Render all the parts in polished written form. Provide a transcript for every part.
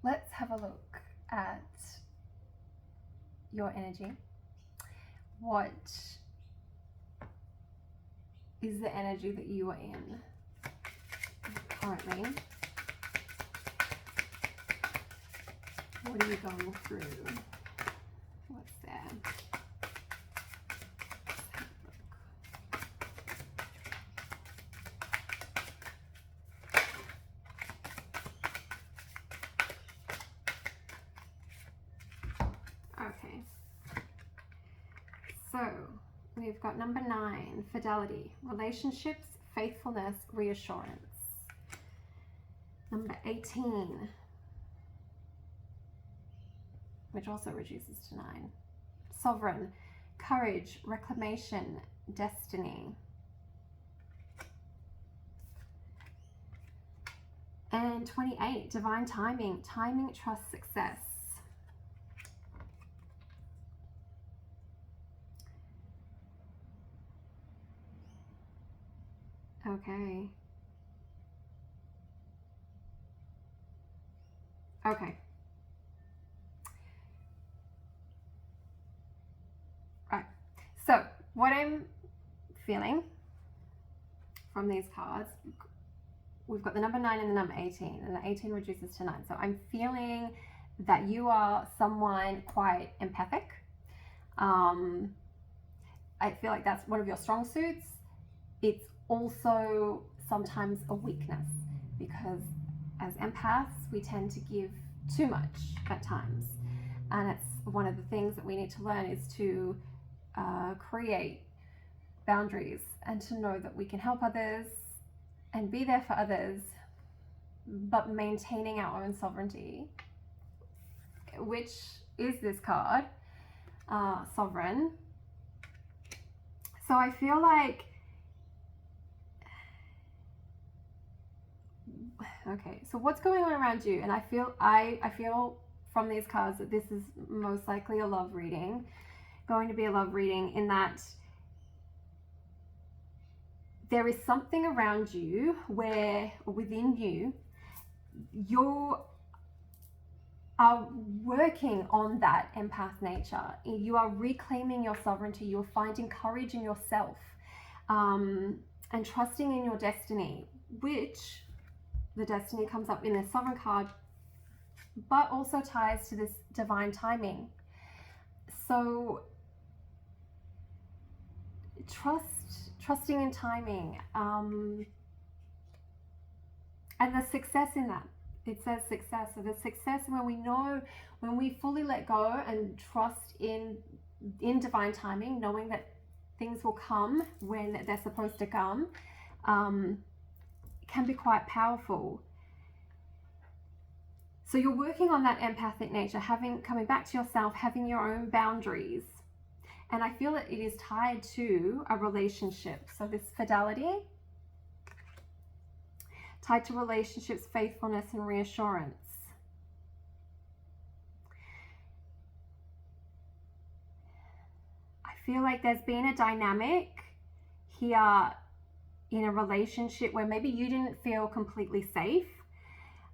let's have a look at your energy. What is the energy that you are in currently? What are you going through? What's there? Okay. So we've got number 9, fidelity, relationships, faithfulness, reassurance. Number 18, which also reduces to 9, sovereign, courage, reclamation, destiny. And 28, divine timing, timing, trust, success. Okay. Okay. Right. So what I'm feeling from these cards, we've got the number 9 and the number 18, and the 18 reduces to 9. So I'm feeling that you are someone quite empathic. I feel like that's one of your strong suits. It's also sometimes a weakness, because as empaths we tend to give too much at times, and it's one of the things that we need to learn is to create boundaries and to know that we can help others and be there for others, but maintaining our own sovereignty, which is this card, sovereign. So I feel like, okay, so what's going on around you? And I feel from these cards that this is most likely a love reading, going to be a love reading, in that there is something around you where, within you, you are working on that empath nature. You are reclaiming your sovereignty. You're finding courage in yourself, and trusting in your destiny, which the destiny comes up in the sovereign card, but also ties to this divine timing. So trusting in timing, and the success in that. It says success. So the success when we fully let go and trust in divine timing, knowing that things will come when they're supposed to come, can be quite powerful. So you're working on that empathic nature, coming back to yourself, having your own boundaries. And I feel that it is tied to a relationship. So this fidelity, tied to relationships, faithfulness, and reassurance. I feel like there's been a dynamic here in a relationship where maybe you didn't feel completely safe.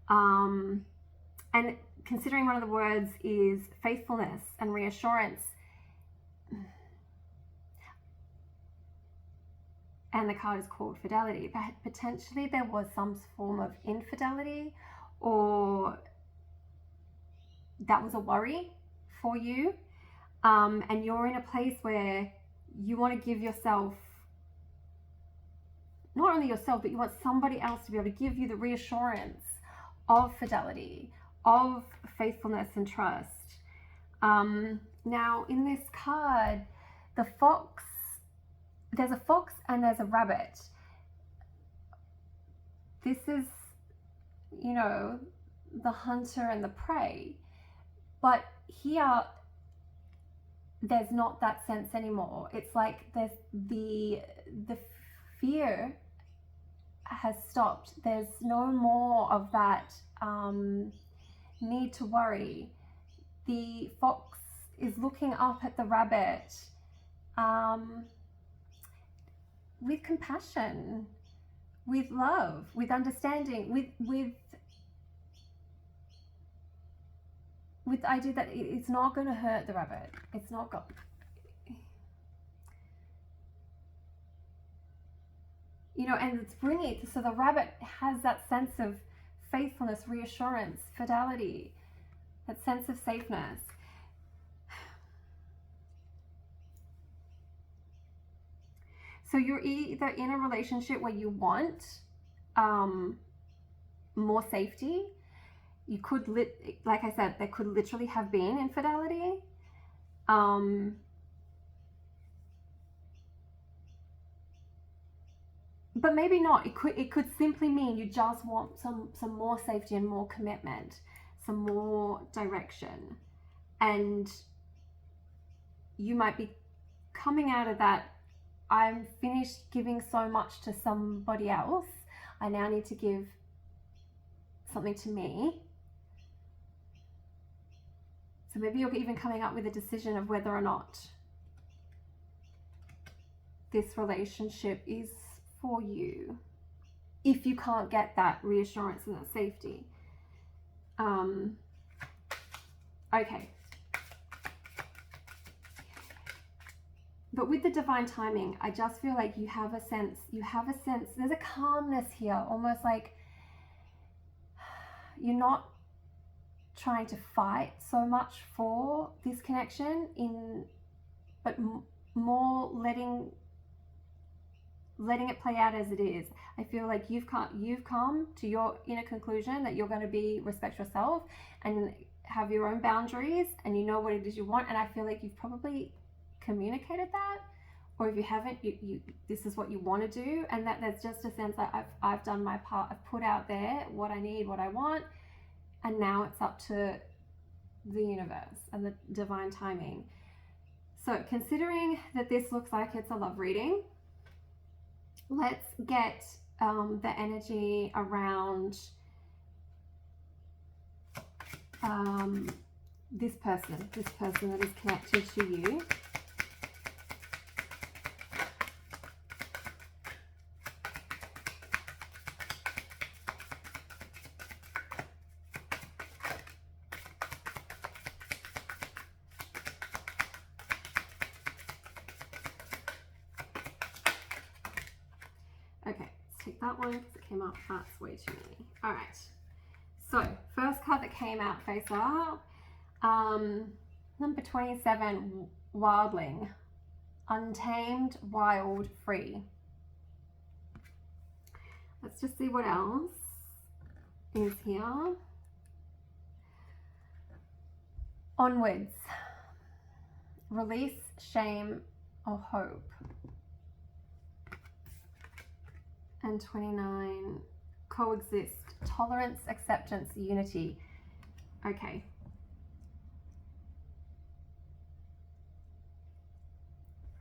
And considering one of the words is faithfulness and reassurance, and the card is called fidelity, but potentially there was some form of infidelity, or that was a worry for you, and you're in a place where you want to give yourself, not only yourself, but you want somebody else to be able to give you the reassurance of fidelity, of faithfulness and trust. Now in this card, the fox, there's a fox and there's a rabbit. This is, the hunter and the prey. But here, there's not that sense anymore. It's like there's the fear has stopped. There's no more of that need to worry. The fox is looking up at the rabbit with compassion, with love, with understanding, with with the idea that it's not going to hurt the rabbit. It's not got, you know, and it's bringing it, so the rabbit has that sense of faithfulness, reassurance, fidelity, that sense of safeness. So you're either in a relationship where you want more safety. You could, like I said, there could literally have been infidelity. But maybe not. It could simply mean you just want some more safety and more commitment, some more direction. And you might be coming out of that, I'm finished giving so much to somebody else. I now need to give something to me. So maybe you're even coming up with a decision of whether or not this relationship is for you, if you can't get that reassurance and that safety. Okay. But with the divine timing, I just feel like you have a sense, there's a calmness here, almost like you're not trying to fight so much for this connection, but more letting it play out as it is. I feel like you've come to your inner conclusion that you're going to respect yourself and have your own boundaries, and you know what it is you want. And I feel like you've probably communicated that, or if you haven't, this is what you want to do, and that there's just a sense that I've done my part. I've put out there what I need, what I want, and now it's up to the universe and the divine timing. So considering that this looks like it's a love reading, let's get the energy around this person that is connected to you. Okay, let's take that one because it came up. That's way too many. All right. So, first card that came out face up, number 27, Wildling. Untamed, wild, free. Let's just see what else is here. Onwards. Release, shame, or hope. And 29, coexist, tolerance, acceptance, unity. Okay.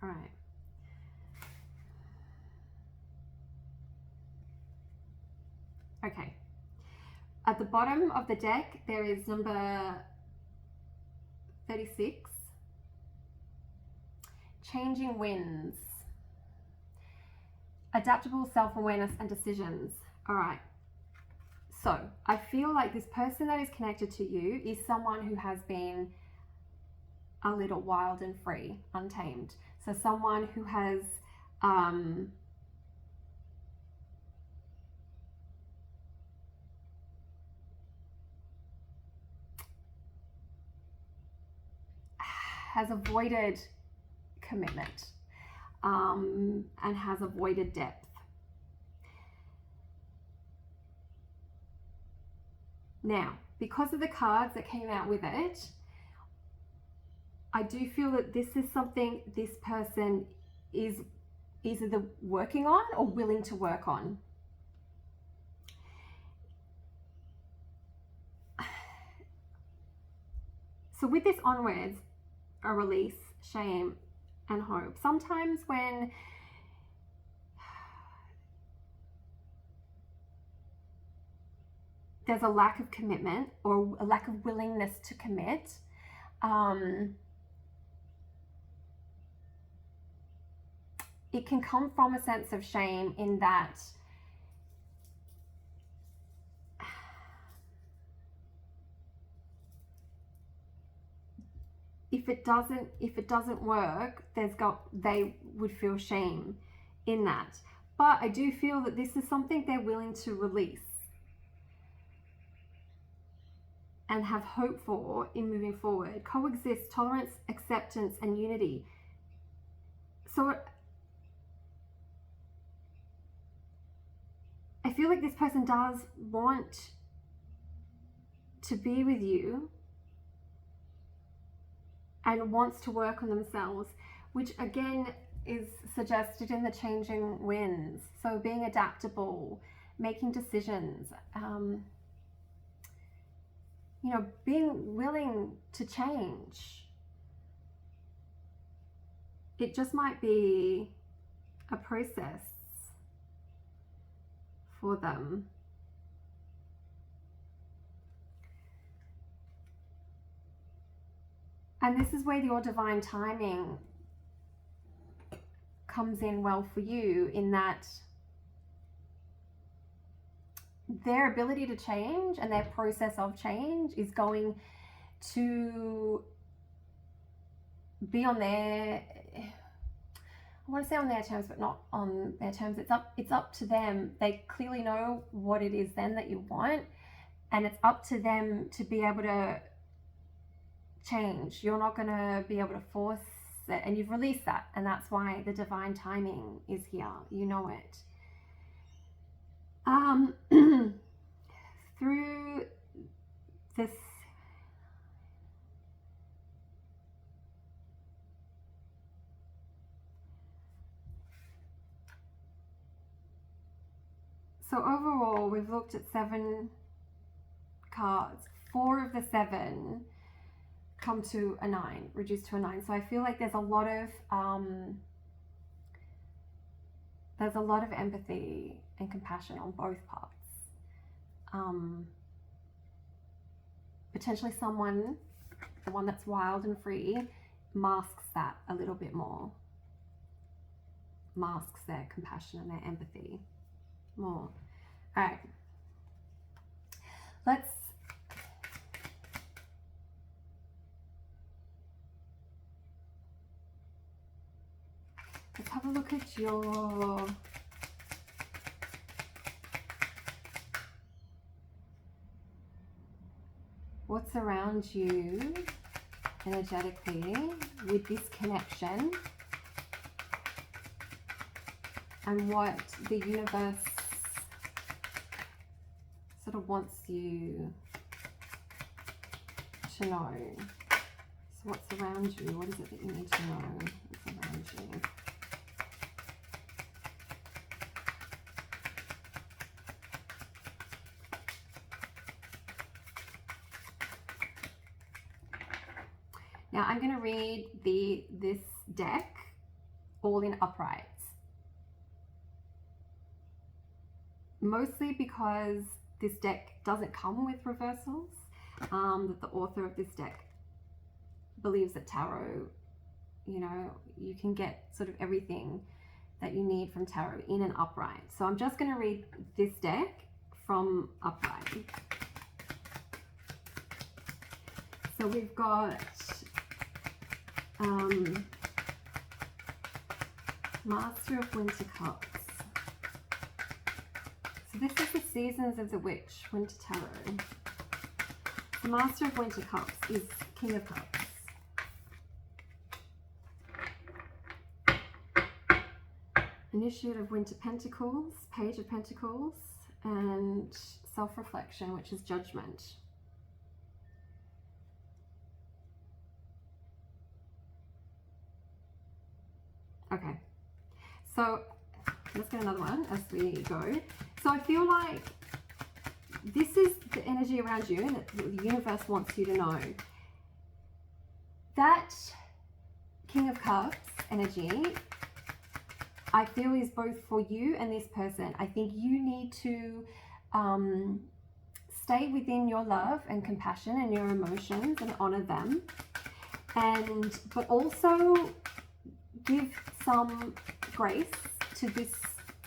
All right. Okay. At the bottom of the deck, there is number 36, changing winds. Adaptable self-awareness and decisions. All right. So I feel like this person that is connected to you is someone who has been a little wild and free, untamed. So someone who has avoided commitment. And has avoided depth. Now, because of the cards that came out with it, I do feel that this is something this person is either working on or willing to work on. So with this onwards, a release, shame, and hope. Sometimes when there's a lack of commitment or a lack of willingness to commit, it can come from a sense of shame in that if it doesn't work, they would feel shame in that. But I do feel that this is something they're willing to release and have hope for in moving forward. Coexist, tolerance, acceptance, and unity. So I feel like this person does want to be with you and wants to work on themselves, which again is suggested in the changing winds. So being adaptable, making decisions, being willing to change. It just might be a process for them. And this is where your divine timing comes in well for you, in that their ability to change and their process of change is going to be on their, I want to say on their terms, but not on their terms. It's up to them. They clearly know what it is then that you want, and it's up to them to be able to change. You're not going to be able to force it, and you've released that, and that's why the divine timing is here. You know it. Through this so overall we've looked at 7 cards. 4 of the 7 come to a 9, reduced to a 9. So I feel like there's a lot of empathy and compassion on both parts. Potentially someone, the one that's wild and free, masks that a little bit more, masks their compassion and their empathy more. All right, let's have a look at your what's around you energetically with this connection, and what the universe sort of wants you to know. So what's around you? What is it that you need to know? What's around you? Now I'm going to read this deck all in uprights, mostly because this deck doesn't come with reversals. That the author of this deck believes that tarot, you can get sort of everything that you need from tarot in an upright. So I'm just going to read this deck from upright. So we've got Master of Winter Cups. So this is the Seasons of the Witch, Winter Tarot. The Master of Winter Cups is King of Cups. Initiate of Winter Pentacles, Page of Pentacles, and Self-Reflection, which is Judgment. Okay, so let's get another one as we go. So I feel like this is the energy around you, and the universe wants you to know that King of Cups energy, I feel, is both for you and this person. I think you need to stay within your love and compassion and your emotions and honor them, but also give some grace to this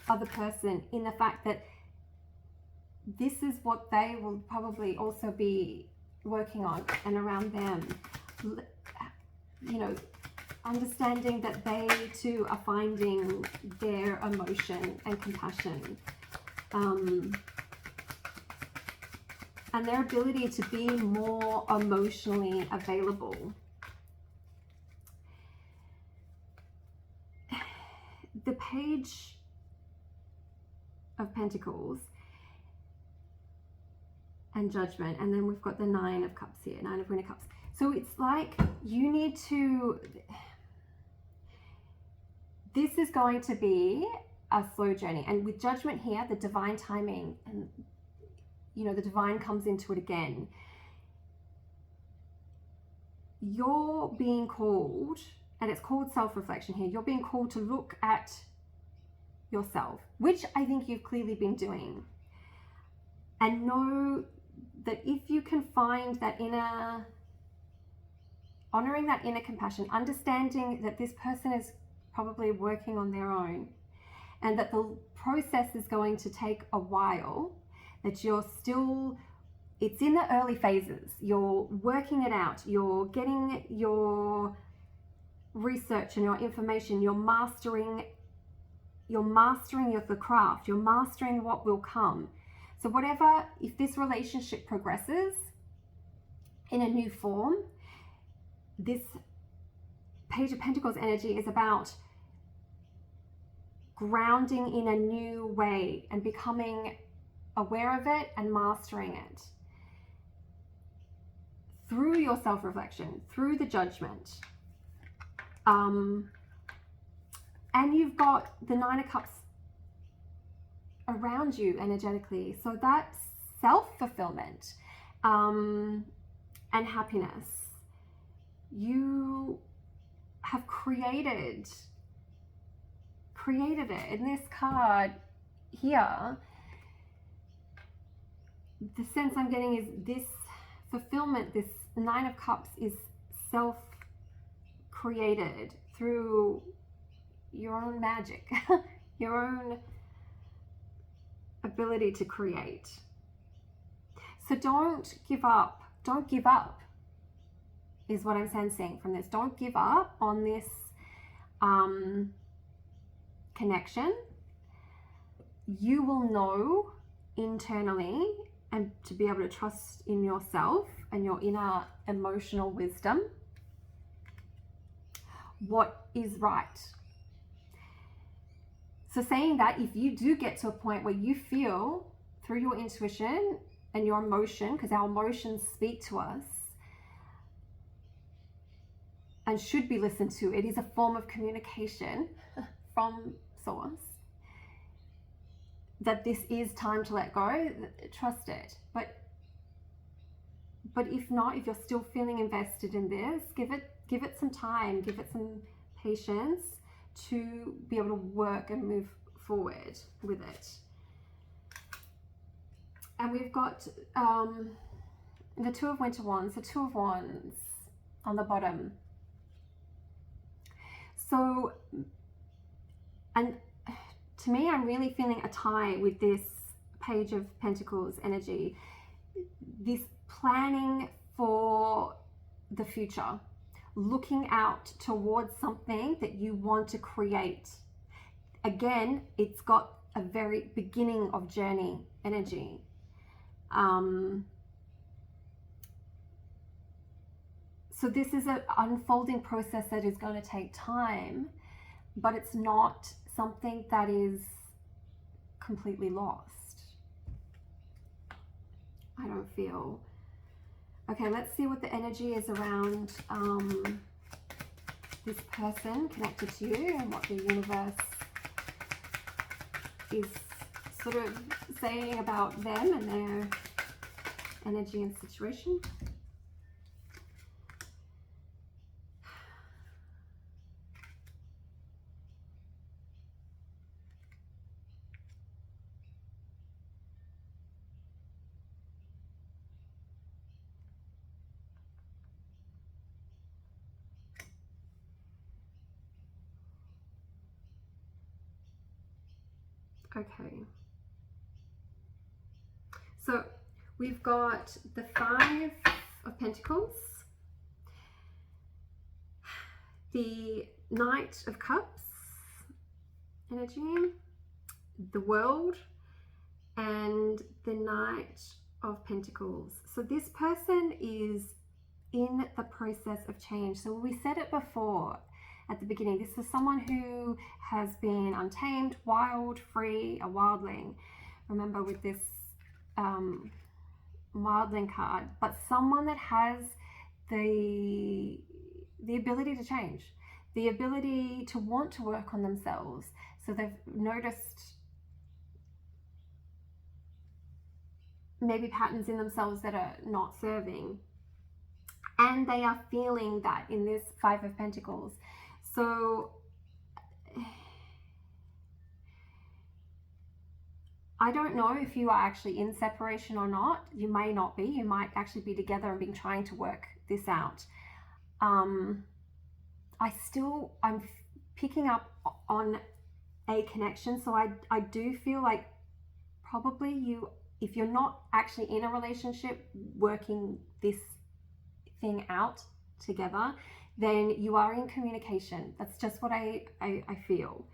other person in the fact that this is what they will probably also be working on and around them. you know, understanding that they too are finding their emotion and compassion, and their ability to be more emotionally available. The Page of Pentacles and Judgment, and then we've got the Nine of Cups here, Nine of Winter Cups. So it's like you need to, this is going to be a slow journey. And with Judgment here, the divine timing, and you know, the divine comes into it again. You're being called, and it's called self-reflection here. You're being called to look at yourself, which I think you've clearly been doing. And know that if you can find that inner, honoring that inner compassion, understanding that this person is probably working on their own, and that the process is going to take a while, that you're still, it's in the early phases, you're working it out, you're getting your research and your information, you're mastering the craft, you're mastering what will come. So whatever, if this relationship progresses in a new form, this Page of Pentacles energy is about grounding in a new way and becoming aware of it and mastering it through your self-reflection, through the Judgment. And you've got the Nine of Cups around you energetically. So that's self-fulfillment and happiness. You have created it. In this card here, the sense I'm getting is this fulfillment, this Nine of Cups is self-created through your own magic, your own ability to create. So don't give up. Don't give up is what I'm sensing from this. Don't give up on this connection. You will know internally, and to be able to trust in yourself and your inner emotional wisdom, what is right. So saying that, if you do get to a point where you feel through your intuition and your emotion, because our emotions speak to us and should be listened to, it is a form of communication from source, that this is time to let go, trust it. But if not, if you're still feeling invested in this, give it some time, give it some patience to be able to work and move forward with it. And we've got the Two of Winter Wands, the Two of Wands on the bottom. So, and to me, I'm really feeling a tie with this Page of Pentacles energy, this planning for the future, looking out towards something that you want to create. Again, it's got a very beginning of journey energy. So this is an unfolding process that is going to take time, but it's not something that is completely lost, I don't feel. Okay, let's see what the energy is around this person connected to you, and what the universe is sort of saying about them and their energy and situation. Okay, so we've got the Five of Pentacles, the Knight of Cups energy, the World, and the Knight of Pentacles. So this person is in the process of change. So we said it before at the beginning, this is someone who has been untamed, wild, free, a wildling. Remember with this wildling card, but someone that has the ability to change, the ability to want to work on themselves. So they've noticed maybe patterns in themselves that are not serving, and they are feeling that in this Five of Pentacles. So I don't know if you are actually in separation or not. You may not be. You might actually be together and be trying to work this out. I'm picking up on a connection. So I do feel like probably you, if you're not actually in a relationship working this thing out together, then you are in communication. That's just what I feel.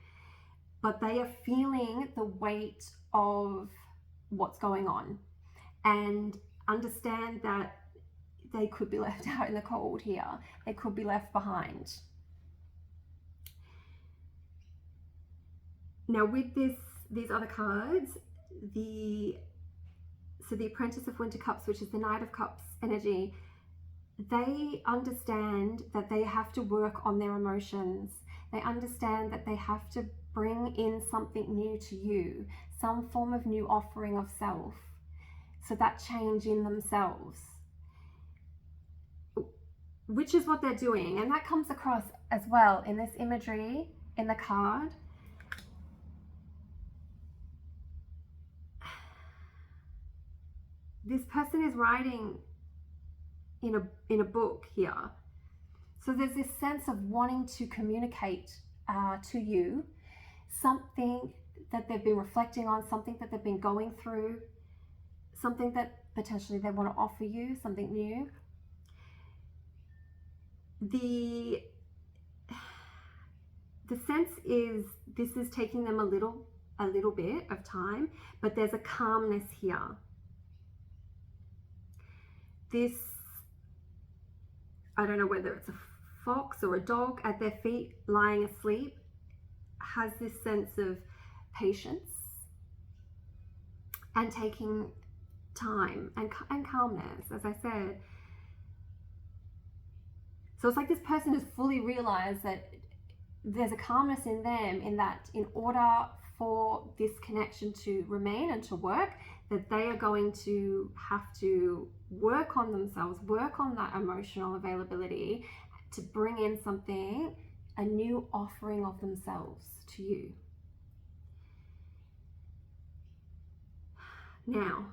But they are feeling the weight of what's going on and understand that they could be left out in the cold here. They could be left behind. Now with these other cards, the Apprentice of Winter Cups, which is the Knight of Cups energy, they understand that they have to work on their emotions. They understand that they have to bring in something new to you, some form of new offering of self. So that change in themselves, which is what they're doing. And that comes across as well in this imagery in the card. This person is writing in a book here. So there's this sense of wanting to communicate to you something that they've been reflecting on, something that they've been going through, something that potentially they want to offer you, something new. The sense is this is taking them a little bit of time, but there's a calmness here. This, I don't know whether it's a fox or a dog at their feet lying asleep, has this sense of patience and taking time and calmness, as I said. So it's like this person has fully realized that there's a calmness in them, in that in order for this connection to remain and to work, that they are going to have to work on themselves, work on that emotional availability to bring in something, a new offering of themselves to you. Now,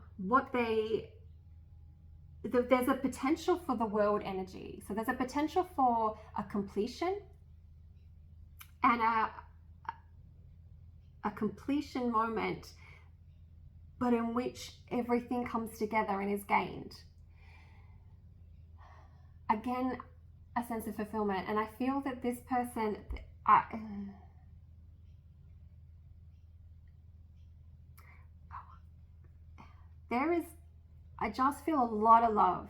there's a potential for the World energy. So there's a potential for a completion and a completion moment, but in which everything comes together and is gained. Again, a sense of fulfillment. And I feel that this person, I just feel a lot of love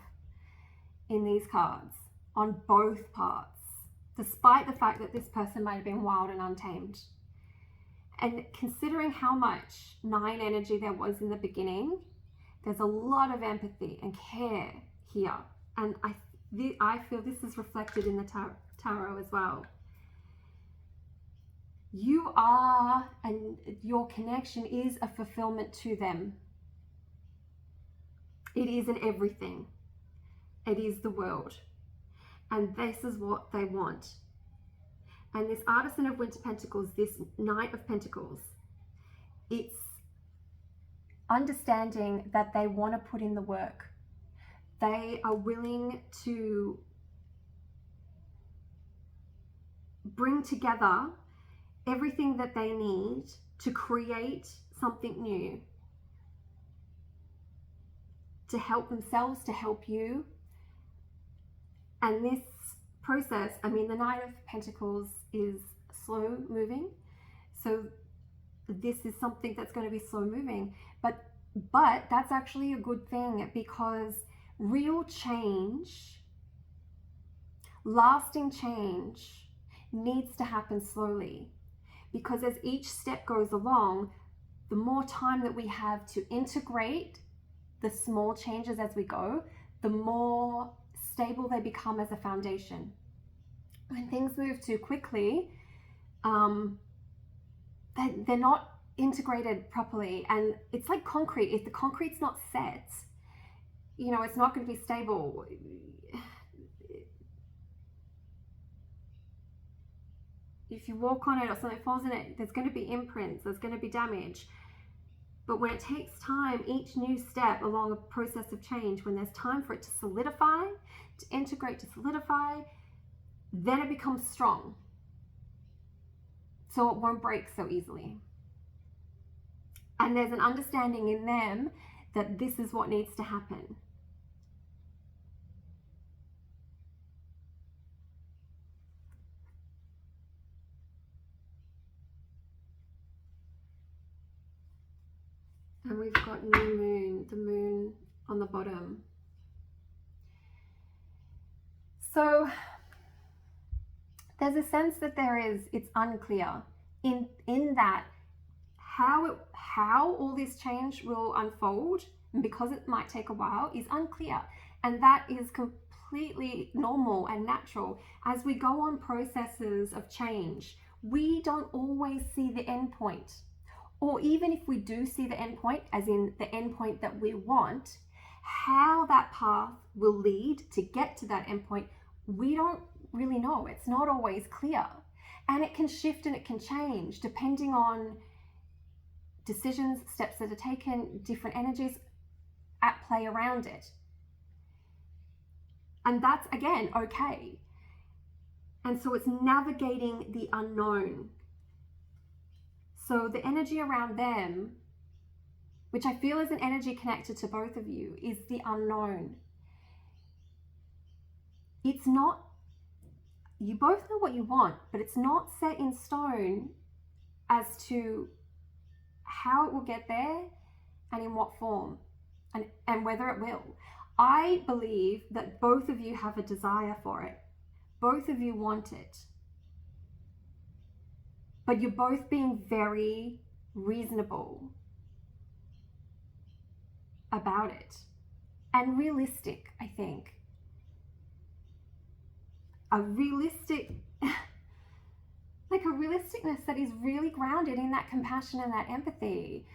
in these cards on both parts, despite the fact that this person might have been wild and untamed. And considering how much 9 energy there was in the beginning, there's a lot of empathy and care here. And I feel this is reflected in the tarot as well. You are, and your connection is a fulfillment to them. It is in everything. It is the world. And this is what they want. And this Artisan of Winter Pentacles, this Knight of Pentacles, it's understanding that they want to put in the work. They are willing to bring together everything that they need to create something new, to help themselves, to help you. And this process, I mean, the Knight of Pentacles is slow moving. So this is something that's going to be slow moving, but that's actually a good thing, because real change, lasting change, needs to happen slowly, because as each step goes along, the more time that we have to integrate the small changes as we go, the more stable they become as a foundation. When things move too quickly, they're not integrated properly, and it's like concrete. If the concrete's not set, you know, it's not going to be stable. If you walk on it or something falls in it, there's going to be imprints, there's going to be damage. But when it takes time, each new step along a process of change, when there's time for it to solidify, to integrate, to solidify, then it becomes strong. So it won't break so easily. And there's an understanding in them that this is what needs to happen. And we've got new moon, the moon on the bottom. So there's a sense that it's unclear in that how all this change will unfold, and because it might take a while, is unclear. And that is completely normal and natural. As we go on processes of change, we don't always see the end point. Or even if we do see the end point, as in the end point that we want, how that path will lead to get to that end point, we don't really know. It's not always clear. And it can shift and it can change depending on decisions, steps that are taken, different energies at play around it. And that's, again, okay. And so it's navigating the unknown. So the energy around them, which I feel is an energy connected to both of you, is the unknown. It's not, you both know what you want, but it's not set in stone as to how it will get there and in what form and whether it will. I believe that both of you have a desire for it. Both of you want it. But you're both being very reasonable about it and realistic, I think. A realisticness that is really grounded in that compassion and that empathy.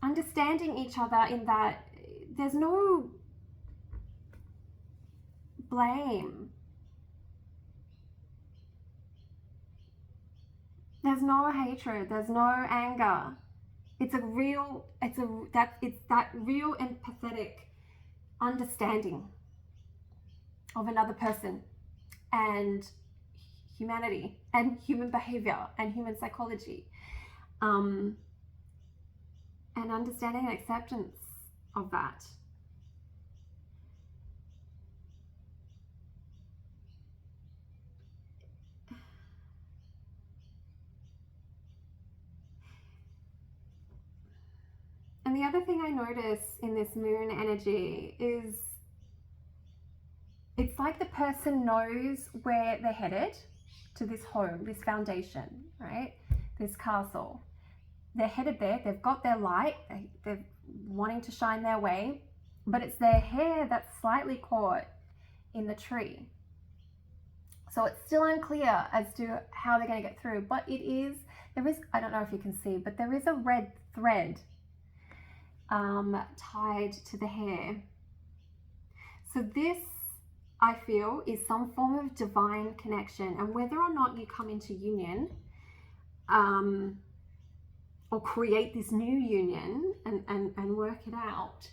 Understanding each other in that there's no blame. There's no hatred, there's no anger. It's that real empathetic understanding of another person and humanity and human behavior and human psychology, and understanding and acceptance of that. And the other thing I notice in this moon energy is it's like the person knows where they're headed, to this home, this foundation, right? This castle. They're headed there, they've got their light, they're wanting to shine their way, but it's their hair that's slightly caught in the tree. So it's still unclear as to how they're going to get through, but there is, I don't know if you can see, but there is a red thread tied to the hair. So this, I feel, is some form of divine connection, and whether or not you come into union or create this new union and work it out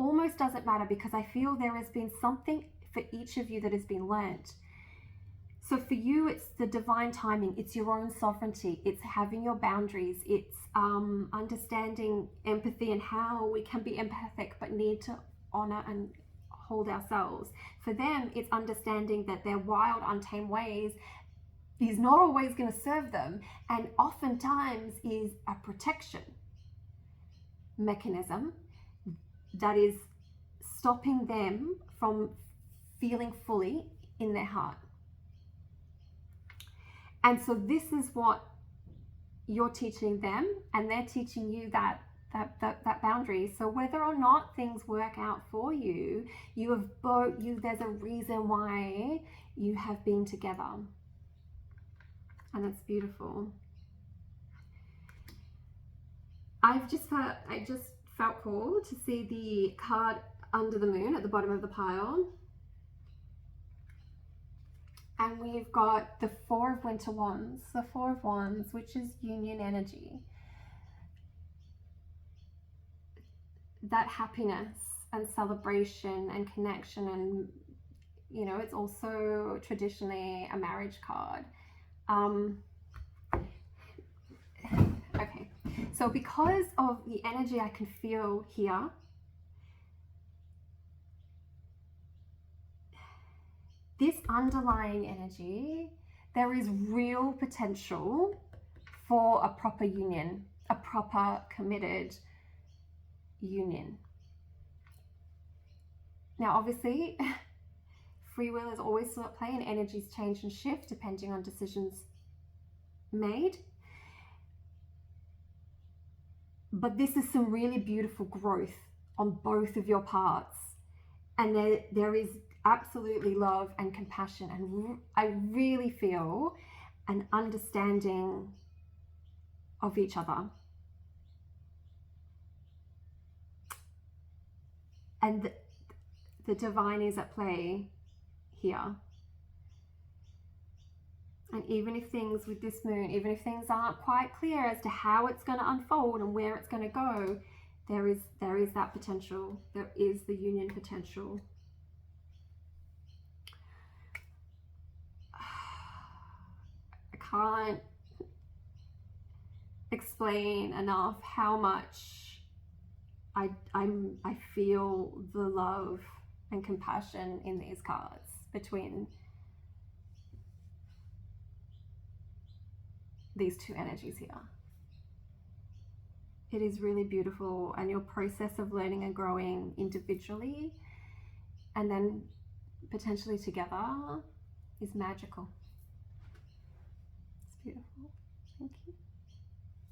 almost doesn't matter, because I feel there has been something for each of you that has been learnt. So for you, it's the divine timing, it's your own sovereignty, it's having your boundaries, it's understanding empathy and how we can be empathic but need to honor and hold ourselves. For them, it's understanding that their wild, untamed ways is not always going to serve them, and oftentimes is a protection mechanism that is stopping them from feeling fully in their heart. And so this is what you're teaching them, and they're teaching you that boundary. So whether or not things work out for you, there's a reason why you have been together. And it's beautiful. I just felt called to see the card under the moon at the bottom of the pile. And we've got the Four of Winter Wands, the Four of Wands, which is union energy. That happiness and celebration and connection, and you know, it's also traditionally a marriage card. Okay, so because of the energy I can feel here, this underlying energy, there is real potential for a proper union, a proper committed union. Now, obviously, free will is always still at play, and energies change and shift depending on decisions made. But this is some really beautiful growth on both of your parts. And there is absolutely love and compassion, and I really feel an understanding of each other. And the divine is at play here. And even if things with this moon, even if things aren't quite clear as to how it's going to unfold and where it's going to go, there is that potential. There is the union potential. I can't explain enough how much I feel the love and compassion in these cards between these two energies here. It is really beautiful, and your process of learning and growing individually and then potentially together is magical. It's beautiful. Thank you.